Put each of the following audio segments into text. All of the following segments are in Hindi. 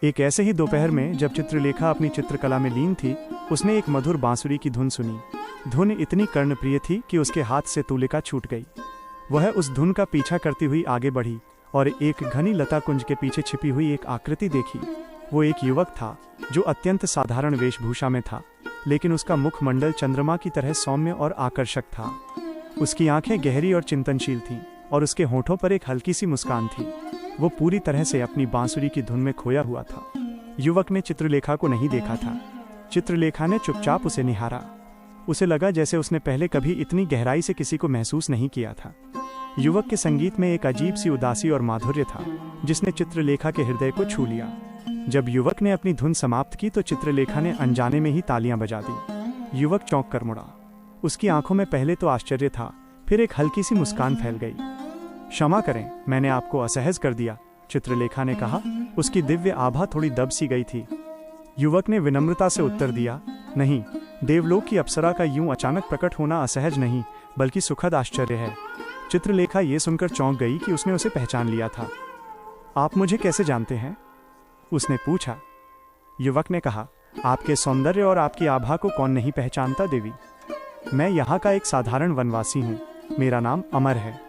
एक ऐसे ही दोपहर में जब चित्रलेखा अपनी चित्रकला में लीन थी, उसने एक मधुर बांसुरी की धुन सुनी। धुन इतनी कर्णप्रिय थी कि उसके हाथ से तुलिका छूट गई। वह उस धुन का पीछा करती हुई आगे बढ़ी और एक घनी लता कुंज के पीछे छिपी हुई एक आकृति देखी। वो एक युवक था जो अत्यंत साधारण वेशभूषा में था, लेकिन उसका मुखमंडल चंद्रमा की तरह सौम्य और आकर्षक था। उसकी आंखें गहरी और चिंतनशील थीं और उसके होठों पर एक हल्की सी मुस्कान थी। वो पूरी तरह से अपनी बांसुरी की धुन में खोया हुआ था। युवक ने चित्रलेखा को नहीं देखा था। चित्रलेखा ने चुपचाप उसे निहारा। उसे लगा जैसे उसने पहले कभी इतनी गहराई से किसी को महसूस नहीं किया था। युवक के संगीत में एक अजीब सी उदासी और माधुर्य था, जिसने चित्रलेखा के हृदय को छू लिया। जब युवक ने अपनी धुन समाप्त की तो चित्रलेखा ने अनजाने में ही तालियां बजा दी। युवक चौंक कर मुड़ा। उसकी आंखों में पहले तो आश्चर्य था, फिर एक हल्की सी मुस्कान फैल गई। क्षमा करें, मैंने आपको असहज कर दिया, चित्रलेखा ने कहा। उसकी दिव्य आभा थोड़ी दब सी गई थी। युवक ने विनम्रता से उत्तर दिया, नहीं, देवलोक की अप्सरा का यूं अचानक प्रकट होना असहज नहीं, बल्कि सुखद आश्चर्य है। चित्रलेखा ये सुनकर चौंक गई कि उसने उसे पहचान लिया था। आप मुझे कैसे जानते हैं? उसने पूछा। युवक ने कहा, आपके सौंदर्य और आपकी आभा को कौन नहीं पहचानता देवी। मैं यहाँ का एक साधारण वनवासी हूँ। मेरा नाम अमर है।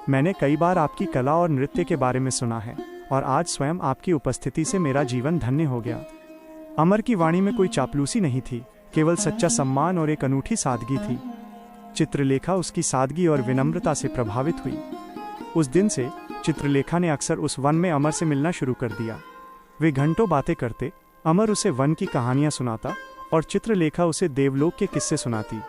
मैंने कई बार आपकी कला और नृत्य के बारे में सुना है और आज स्वयं आपकी उपस्थिति से मेरा जीवन धन्य हो गया। अमर की वाणी में कोई चापलूसी नहीं थी, केवल सच्चा सम्मान और एक अनूठी सादगी थी। चित्रलेखा उसकी सादगी और विनम्रता से प्रभावित हुई। उस दिन से चित्रलेखा ने अक्सर उस वन में अमर से मिलना शुरू कर दिया। वे घंटों बातें करते, अमर उसे वन की कहानियां सुनाता और चित्रलेखा उसे देवलोक के किस्से सुनाती।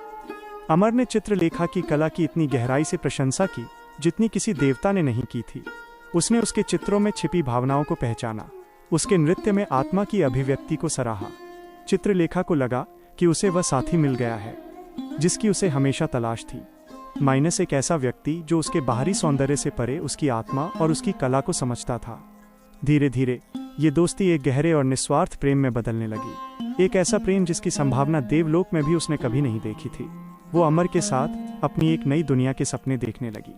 अमर ने चित्रलेखा की कला की इतनी गहराई से प्रशंसा की जितनी किसी देवता ने नहीं की थी। उसने उसके चित्रों में छिपी भावनाओं को पहचाना, उसके नृत्य में आत्मा की अभिव्यक्ति को सराहा। चित्रलेखा को लगा कि उसे वह साथी मिल गया है जिसकी उसे हमेशा तलाश थी। माइनस एक ऐसा व्यक्ति जो उसके बाहरी सौंदर्य से परे उसकी आत्मा और उसकी कला को समझता था। धीरे धीरे ये दोस्ती एक गहरे और निस्वार्थ प्रेम में बदलने लगी। एक ऐसा प्रेम जिसकी संभावना देवलोक में भी उसने कभी नहीं देखी थी। वो अमर के साथ अपनी एक नई दुनिया के सपने देखने लगी।